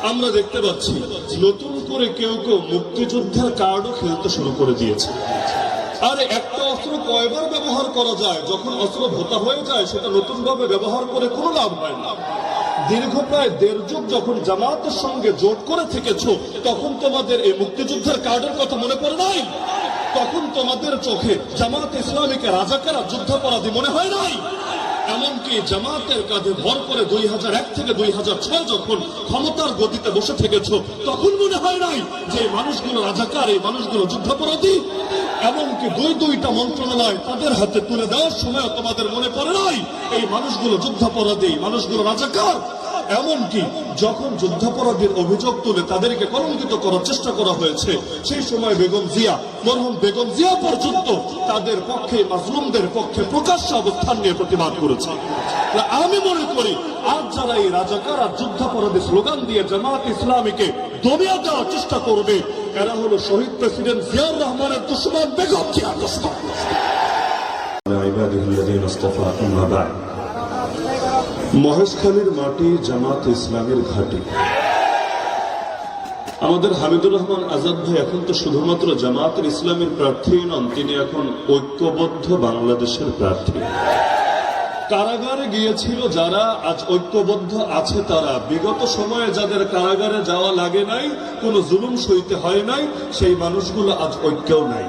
আমরা দেখতে পাচ্ছি নতুন করে কেউ কেউ মুক্তিযুদ্ধের কার্ডও খেলতে শুরু করে দিয়েছে। আর একটা অস্ত্র কয়বার ব্যবহার করা যায়, যখন অস্ত্র ভোতা হয়ে যায় সেটা নতুন ভাবে ব্যবহার করে কোনো লাভ হয় না। দীর্ঘ প্রায় 1.5 যুগ যখন জামাতের সঙ্গে জোট করে থেকেছো, তখন তোমাদের এই মুক্তিযুদ্ধের কার্ডের কথা মনে পড়ে নাই? তখন তোমাদের চোখে জামাত ইসলামীকে রাজাকার যুদ্ধাপরাধী মনে হয় নাই? এমনকি জামাতের কাঁধে ভর করে 2001 থেকে 2006 যখন ক্ষমতার গদিতে বসে থেকেছো, তখন মনে হয় নাই যে মানুষগুলো রাজাকার, এই মানুষগুলো যুদ্ধাপরাধী? এমনকি দুইটা মন্ত্রণালয় তাদের হাতে তুলে দেওয়ার সময় তোমাদের মনে পড়ে নাই এই মানুষগুলো যুদ্ধাপরাধী, মানুষগুলো রাজাকার? এমনকি যখন যুদ্ধাপরাধীর অভিযোগ তুলে তাদেরকে কলঙ্কিত করার চেষ্টা করা হয়েছে, সেই সময় বেগম জিয়া, মরহুম বেগম জিয়া পর্যন্ত তাদের পক্ষে, মাজলুমদের পক্ষে প্রকাশ্য অবস্থান নিয়ে প্রতিবাদ করেছে। আমি মনে করি আজ যারা এই রাজাকার আর যুদ্ধাপরাধী স্লোগান দিয়ে জামাত ইসলামীকে দমিয়ে দেওয়ার চেষ্টা করবে, এরা হলো শহীদ প্রেসিডেন্ট জিয়াউর রহমানের দুশমন, বেগম জিয়ার দুশমন। মহেশখালীর মাটি জামাত ইসলামের ঘাঁটি। আমাদের হামিদুর রহমান আজাদ ভাই এখন তো শুধুমাত্র জামাতের ইসলামের প্রার্থী নন, তিনি এখন ঐক্যবদ্ধ বাংলাদেশের প্রার্থী। কারাগারে গিয়েছিল যারা, আজ ঐক্যবদ্ধ আছে তারা। বিগত সময়ে যাদের কারাগারে যাওয়া লাগে নাই, কোনো জুলুম সইতে হয় নাই, সেই মানুষগুলো আজ ঐক্যও নাই।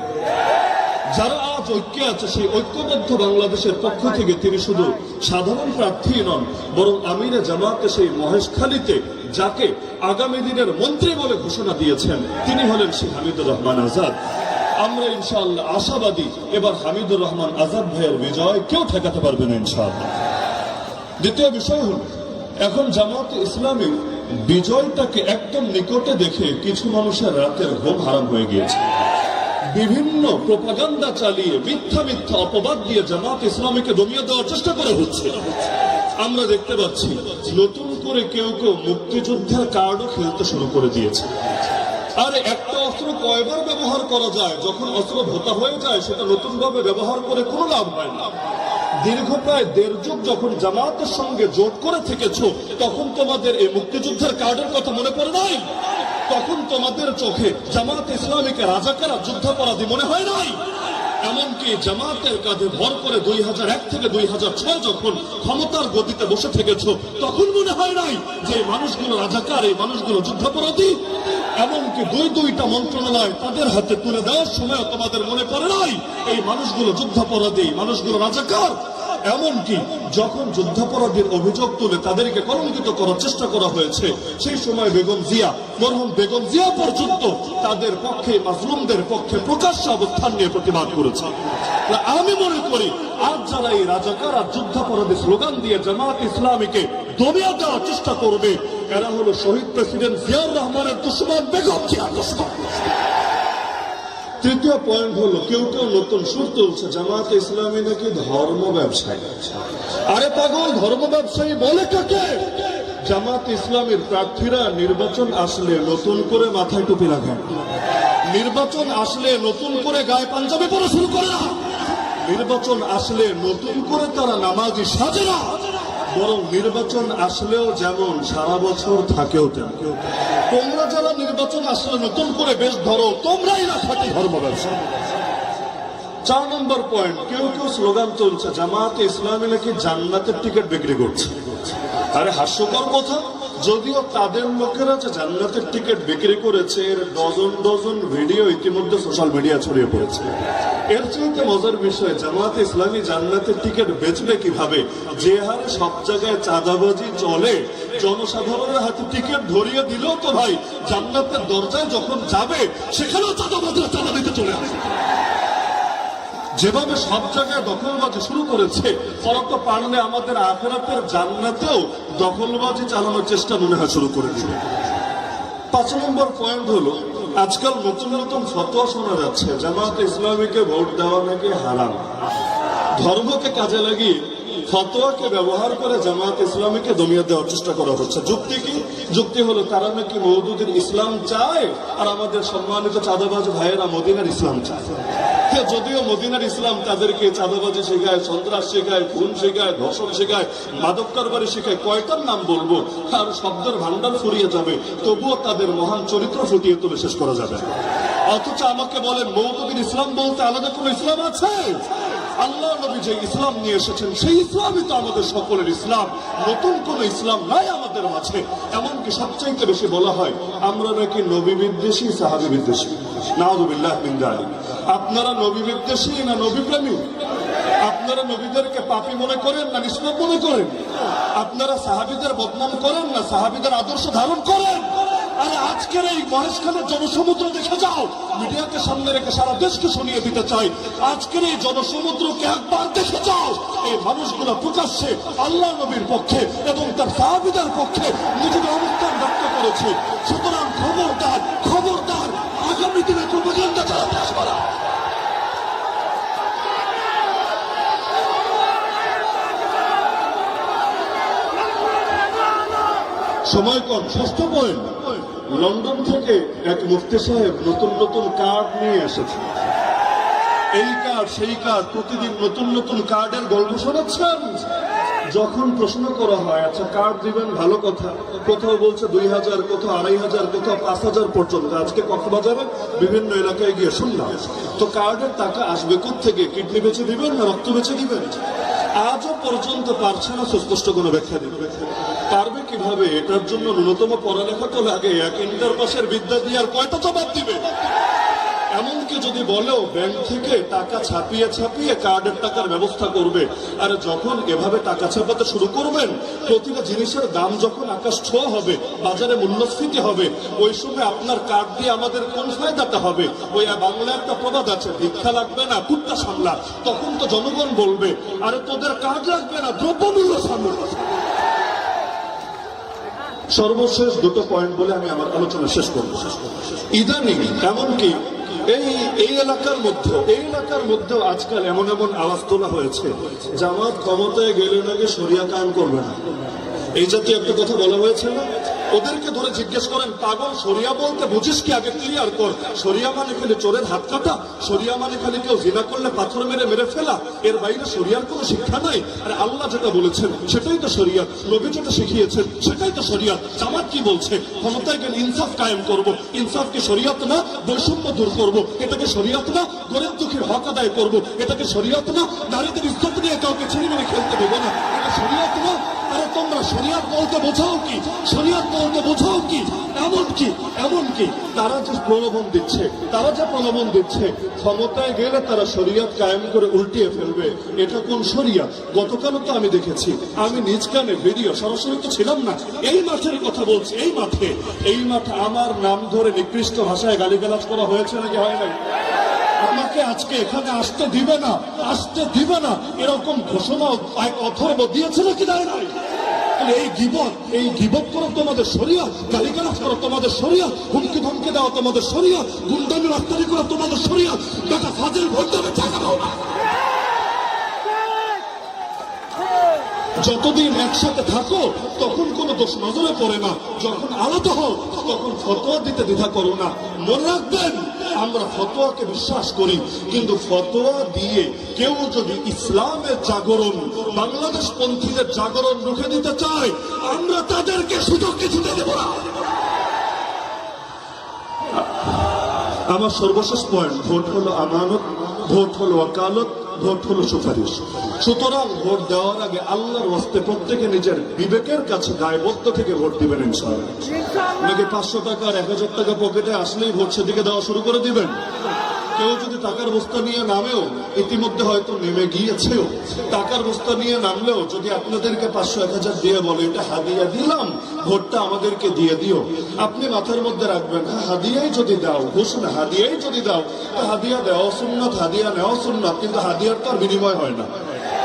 যারা আজ ঐক্যে আছে, সেই ঐক্যবদ্ধ বাংলাদেশের পক্ষ থেকে তিনি শুধু সাধারণ প্রার্থী নন, বরং আমিরে জামাতে সেই মহেশখালীতে যাকে আগামী দিনের মন্ত্রী বলে ঘোষণা দিয়েছেন, তিনি হলেন সেই হামিদুর রহমান আজাদ। আমরা ইনশাআল্লাহ আশাবাদী, এবার হামিদুর রহমান আজাদ ভাইয়ের বিজয় কেউ ঠেকাতে পারবে না ইনশাআল্লাহ। দ্বিতীয় বিষয় হল, এখন জামাত ইসলামী বিজয়টাকে একদম নিকটে দেখে কিছু মানুষের রাতের ঘুম হারাম হয়ে গিয়েছে। বিভিন্ন প্রোপাগান্ডা চালিয়ে মিথ্যা অপবাদ দিয়ে জামাত ইসলামীকে দমিয়ে দেওয়ার চেষ্টা করা হচ্ছে। আমরা দেখতে পাচ্ছি নতুন করে কেউ কেউ মুক্তিযুদ্ধের কার্ডও খেলতে শুরু করে দিয়েছে। আর একটা অস্ত্র কয়বার ব্যবহার করা যায়, যখন অস্ত্র ভোতা হয়ে যায় সেটা নতুন ভাবে ব্যবহার করে কোনো লাভ হয় না। দীর্ঘ প্রায় 1.5 যুগ যখন জামাতের সঙ্গে জোট করে থেকেছো, তখন তোমাদের এই মুক্তিযুদ্ধের কার্ডের কথা মনে পড়ে নাই? তখন তোমাদের চোখে জামাত ইসলামীকে রাজাকার যুদ্ধাপরাধী মনে হয় নাই? এমনকি জামাতের কাঁধে ভর করে 2001 থেকে 2006 যখন ক্ষমতার গদিতে বসে থেকেছো, তখন মনে হয় নাই যে মানুষগুলো রাজাকার, এই মানুষগুলো যুদ্ধাপরাধী? এমনকি দুইটা মন্ত্রণালয় তাদের হাতে তুলে দেওয়ার সময় তোমাদের মনে পড়ে নাই এই মানুষগুলো যুদ্ধাপরাধী, মানুষগুলো রাজাকার? এমনকি যখন যুদ্ধাপরাধীর অভিযোগ তুলে তাদেরকে কলঙ্কিত করার চেষ্টা করা হয়েছে, সেই সময় বেগম জিয়া, মরহুম বেগম জিয়া পর্যন্ত তাদের পক্ষে, মাজলুমদের পক্ষে প্রকাশ্য অবস্থান নিয়ে প্রতিবাদ করেছে। আমি মনে করি আজ যারা এই রাজাকার আর যুদ্ধাপরাধী স্লোগান দিয়ে জামাত ইসলামীকে দমিয়ে দেওয়ার চেষ্টা করবে, এরা হলো শহীদ প্রেসিডেন্ট জিয়াউর রহমানের দুশমন, বেগম জিয়ার দুশমন। তৃতীয় পয়েন্ট হলো, কেউ কেউ নতুন সুর তুলছে জামাত ইসলামী নাকি ধর্ম ব্যবসায়ী। আরে পাগল, ধর্ম ব্যবসায়ী বলে কাকে? জামাত ইসলামের প্রার্থীরা নির্বাচন আসলে নতুন করে মাথায় টুপি লাগায়, নির্বাচন আসলে নতুন করে গায়ে পাঞ্জাবি পরা শুরু করে না, নির্বাচন আসলে নতুন করে তারা নামাজি সাজে না, বরং নির্বাচন আসলেও যেমন সারা বছর থাকেও তেমন। তোমরা যারা নির্বাচন আসলে নতুন করে বেশ ধরো, তোমরাই না থাকে ধর্ম ব্যবসা। 4 নম্বর পয়েন্ট, কেউ কেউ স্লোগান তুলছে জামাত ইসলামী নাকি জান্নাতের টিকিট বিক্রি করছে। আরে হাস্যকর কথা, যদিও তাদের লোকেরা যে জান্নাতের টিকিট বিক্রি করেছে এর ডজন ভিডিও ইতিমধ্যে সোশ্যাল মিডিয়া ছড়িয়ে পড়েছে। এর চাইতে মজার বিষয়, জামাত ইসলামী জান্নাতের টিকিট বেচবে কিভাবে? যে হারে সব জায়গায় চাঁদাবাজি চলে, জনসাধারণের হাতে টিকিট ধরিয়ে দিলেও তো ভাই জান্নাতের দরজায় যখন যাবে সেখানেও চাঁদাবাজরা চাঁদা দিতে চলে আসে। যেভাবে সব জায়গায় দখলবাজি শুরু করেছে, ওরা তো পারলে আমাদের আখিরাতের জান্নাতেও দখলবাজি চালানোর চেষ্টা মনে হয় শুরু করে দিবে। 5 নম্বর পয়েন্ট হলো, আজকাল নতুন নতুন ফতোয়া শোনা যাচ্ছে জামাত ইসলামীকে ভোট দেওয়া নাকি হারাম। ধর্মকে কাজে লাগিয়ে ফতোয়াকে ব্যবহার করে জামাত ইসলামীকে দমিয়ে দেওয়ার চেষ্টা করা হচ্ছে। যুক্তি কি? যুক্তি হলো তারা নাকি মওদুদের ইসলাম চায় আর আমাদের সম্মানিত চাঁদাবাজ ভাইয়েরা মদিনার ইসলাম চায়। যদিও মদিনার ইসলাম তাদেরকে চাঁদাবাজি শেখায়, সন্ত্রাস শেখায়, খুন শেখায়, ধর্ষণ শেখায়, মাদক কারবারি শেখায়, কয়টার নাম বলবো আর শব্দের ভান্ডার ফুরিয়ে যাবে, তবুও তাদের মহান চরিত্র ফুটিয়ে তুলে শেষ করা যাবে। অথচ আমাকে বলেন মৌদুদিন ইসলাম বলতে আলাদা কোনো ইসলাম আছে? আল্লাহ নবী যে ইসলাম নিয়ে এসেছেন সেই ইসলামই তো আমাদের সকলের ইসলাম, নতুন কোন ইসলাম নাই আমাদের মাঝে। এমনকি সবচাইতে বেশি বলা হয় আমরা নাকি নবী বিদ্বেষী, সাহাবী বিদ্বেষী। নাউযুবিল্লাহ মিন যালিক। আপনারা নবী বিদ্বেষী না নবী প্রেমী? আপনারা নবীদেরকে পাপী মনে করেন না নিষ্পাপ মনে করেন? আপনারা সাহাবীদের বদনাম করেন না সাহাবীদের আদর্শ ধারণ করেন? আরে আজকের এই মহেশখালের জনসমুদ্র দেখে যাও, মিডিয়াকে সামনে রেখে সারা দেশকে শুনিয়ে দিতে চাই, আজকের এই জনসমুদ্রকে একবার দেখে যাও। এই মানুষগুলো প্রকাশ্যে আল্লাহ নবীর পক্ষে এবং তার সাহাবীদের পক্ষে নিজেদের অবস্থান ব্যক্ত করেছে। সুতরাং খবরদার, খবরদার, আগামী দিনে প্রপাগান্ডা চালাতে আসবে না। সময় কম। ষষ্ঠ পয়েন্ট, লন্ডন থেকে এক মুফতি সাহেব নতুন নতুন কার্ড নিয়ে এসেছে। এই কার্ড সেই কার্ড, প্রতিদিন নতুন নতুন কার্ডের গল্প শোনাচ্ছেন। যখন প্রশ্ন করা হয় আচ্ছা কার্ড দিবেন ভালো কথা, কোথাও বলছে 2000, কোথাও 2500, কোথাও 5000 পর্যন্ত। আজকে কক্সবাজারে বিভিন্ন এলাকায় গিয়ে শুনলাম তো কার্ডের টাকা আসবে কোত্থেকে? কিডনি বেচে দিবেন না রক্ত বেচে দিবেন? আজও পর্যন্ত পারছে না সুস্পষ্ট কোনো ব্যাখ্যা দিতে। পারবে কিভাবে? এটার জন্য ন্যূনতম পড়ালেখা তো লাগে। এক ইন্টার পাসের বিদ্যা দিয়ে আর কয়টা জবাব দিবে? এমনকি যদি বলেও ব্যাংক থেকে টাকা ছাপিয়ে ছাপিয়ে কার্ডের টাকার ব্যবস্থা করবে। আর যখন এভাবে টাকা ছাপাতে শুরু করবেন, প্রতিটা জিনিসের দাম যখন আকাশ ছোঁয়া হবে, বাজারে মূল্যস্ফীতি হবে, ওই সময় আপনার কার্ড দিয়ে আমাদের কোন ফায়দাটা হবে? ওই বাংলা একটা প্রবাদ আছে, ভিক্ষা লাগবে না কুত্তা সামলা। তখন তো জনগণ বলবে আরে তোদের কার্ড লাগবে না, দ্রব্যমূল্য সামলা। সর্বশেষ দুটো পয়েন্ট বলে আমি আমার আলোচনা শেষ করব। ইদানিং এমনকি এই এলাকার মধ্যেও আজকাল এমন এমন আওয়াজ তোলা হয়েছে জামাত ক্ষমতায় গেলে নাকি শরিয়া কায়েম করবে না। এই জাতীয় একটা কথা বলা হয়েছে না? ওদেরকে ধরে জিজ্ঞেস করেন পাগল শরিয়া বলতে বুঝিস কি? আগে ক্লিয়ার কর। শরিয়া মানে খালি চোরের হাত কাটা? শরিয়া মানে খালি কেউ জিনা করলে পাথর মেরে ফেলা? এর বাইরে শরিয়ার কোনো শিক্ষা নাই? আর আল্লাহ যেটা বলেছেন সেটাই তো শরিয়া, নবী যেটা শিখিয়েছেন সেটাই তো শরিয়া। জামাত কি বলছে? ক্ষমতায় গেলে ইনসাফ কায়েম করব। ইনসাফ কি শরিয়াত না? বৈষম্য দূর করব, এটাকে শরিয়াত না? গরিব দুঃখীর হক আদায় করব, এটাকে শরিয়াত না? নারীদের ইজ্জত নিয়ে কাউকে ছিনিয়ে মেরে খেলতে দেবো না, এটা শরিয়াত না? আরে তোমরা শরিয়াত বলতে বোঝাও কি? শরিয়াত বলতে বোঝাও কি? এমনকি তারা যে প্রলোভন দিচ্ছে ক্ষমতায় গেলে তারা শরিয়াত কায়েম করে উল্টিয়ে ফেলবে। এটা কোন শরিয়াত? গতকালও তো আমি দেখেছি, আমি নিজ কানে ভিডিও, সরাসরি তো ছিলাম না, এই মাঠের কথা বলছি। এই মাঠে আমার নাম ধরে নিকৃষ্ট ভাষায় গালিগালাজ করা হয়েছে নাকি হয় নাই? আমাকে আজকে এখানে আসতে দিবে না এরকম ঘোষণা অথর্ব দিয়েছে নাকি দেয় নাই? এই গীবত করো তোমাদের শরিয়াত, গালিগালাজ করো তোমাদের শরিয়াত, হুমকি ধমকি দেওয়া তোমাদের শরিয়াত, গুন্ডামি রাস্তারি করো তোমাদের শরিয়াত। বেটা ফাজিল ভোট দেবে টাকা দাও না। যতদিন একসাথে থাকো তখন কোনো দোষ নজরে পড়ে না, যখন আলাদা হও তখন ফতোয়া দিতে দ্বিধা করো না। মনে রাখবেন আমরা ফতোয়াকে বিশ্বাস করি, কিন্তু ফতোয়া দিয়ে কেউ যদি ইসলামের জাগরণ, বাংলাদেশ পন্থীদের জাগরণ রুখে দিতে চায়, আমরা তাদেরকে সুযোগ কিছুতে দেব না। আমার সর্বশেষ পয়েন্ট, ভোট হলো আমানত, ভোট হলো ওয়াকালত, ভোট হলো সুপারিশ। সুতরাং ভোট দেওয়ার আগে আল্লাহর ওয়াস্তে প্রত্যেকে নিজের বিবেকের কাছে দায়বদ্ধ থেকে ভোট দিবেন ইনশাআল্লাহ। নাকি 500 টাকা আর 1000 টাকা পকেটে আসলেই ভোট সেদিকে দেওয়া শুরু করে দিবেন? কেউ যদি টাকার বস্তা নিয়ে নামেও, ইতিমধ্যে হয়তো নেমে গিয়েছেও, টাকার বস্তা নিয়ে নামলেও যদি আপনাদেরকে 500-1000 দিয়ে বলে এটা হাদিয়া দিলাম, ভোটটা আমাদেরকে দিয়ে দিও, আপনি মাথার মধ্যে রাখবেন হ্যাঁ হাদিয়াই যদি দাও, ঘোষণা হাদিয়াই যদি দাও, হাদিয়া দেওয়া সুন্নাত, হাদিয়া নেওয়া সুন্নাত, কিন্তু হাদিয়ার তো আর বিনিময় হয় না।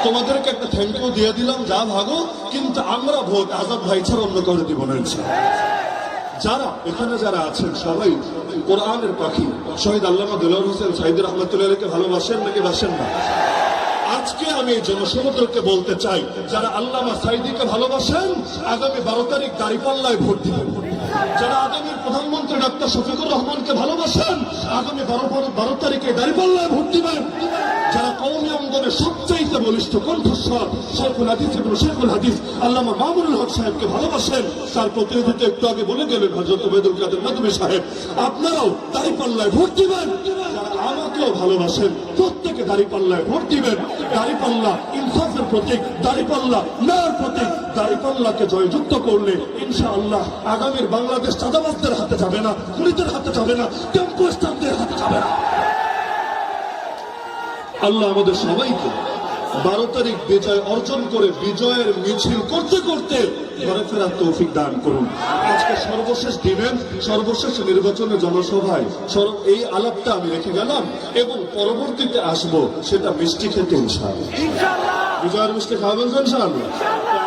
তোমাদেরকে একটা থ্যাংক ইউ দিয়ে দিলাম, যা ভাগো, কিন্তু আমরা ভোট আজাদ ভাই ছাড়া অন্য করে দিব না। যারা আছেন সবাই কোরআনের পাখি। শহীদ আল্লামা দেলোয়ার হোসেন সাঈদী রহমাতুল্লাহকে ভালোবাসেন নাকি বাসেন না? আজকে আমি জনসমুদ্রকে বলতে চাই, যারা আল্লামা সাঈদীকে ভালোবাসেন আগামী 12 তারিখ দাঁড়িপাল্লায় ভোট দিবেন। যারা আগামী প্রধানমন্ত্রী ডাক্তার শফিকুর রহমানকে ভালোবাসেন, আগামী 12 তারিখে দাঁড়িপাল্লায় ভোট দিবেন। যারা কওমি অঙ্গনে সবচাইতে বলিষ্ঠ কণ্ঠস্বর শেখুল হাদিস এবং শেখুল হাদিস আল্লামা মামুনুল হক সাহেবকে ভালোবাসেন, তার প্রতিনিধিত্ব একটু আগে বলে গেলেন হযরত ওবায়দুল কাদের নদভী সাহেব। আপনারাও দাঁড়িপাল্লায় ভোট দিবেন। যারা আমাকেও ভালোবাসেন প্রত্যেকে দাঁড়িপাল্লায় ভোট দিবেন। দাঁড়িপাল্লা ইনসাফের প্রতীক, দাঁড়িপাল্লা ন্যায়ের প্রতীক। দাঁড়িপাল্লাকে জয়যুক্ত করলে ইনশাআল্লাহ আগামীর বাংলাদেশ চাঁদাবাজদের হাতে যাবে না, খুনিদের হাতে যাবে না, টেম্পো স্টাফদের হাতে যাবে না। আল্লাহ আমাদের সবাইকে 12 তারিখ বিজয় অর্জন করে বিজয়ের মিছিল করতে করতে ঘরে ফেরার তৌফিক দান করুন। আজকে সর্বশেষ দিনের সর্বশেষ নির্বাচনের জনসভায় এই আলাপটা আমি রেখে গেলাম এবং পরবর্তীতে আসব সেটা মিষ্টি খেতে ইনশাআল্লাহ। বিজয়ের মিষ্টি খাওয়াবেন তো ইনশাআল্লাহ।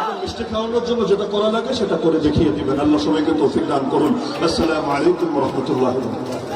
এখন মিষ্টি খাওয়ানোর জন্য যেটা করা লাগে সেটা করে দেখিয়ে দিবেন। আল্লাহ সবাইকে তৌফিক দান করুন। আসসালামু আলাইকুম ওয়া রাহমাতুল্লাহি ওয়া বারাকাতুহু।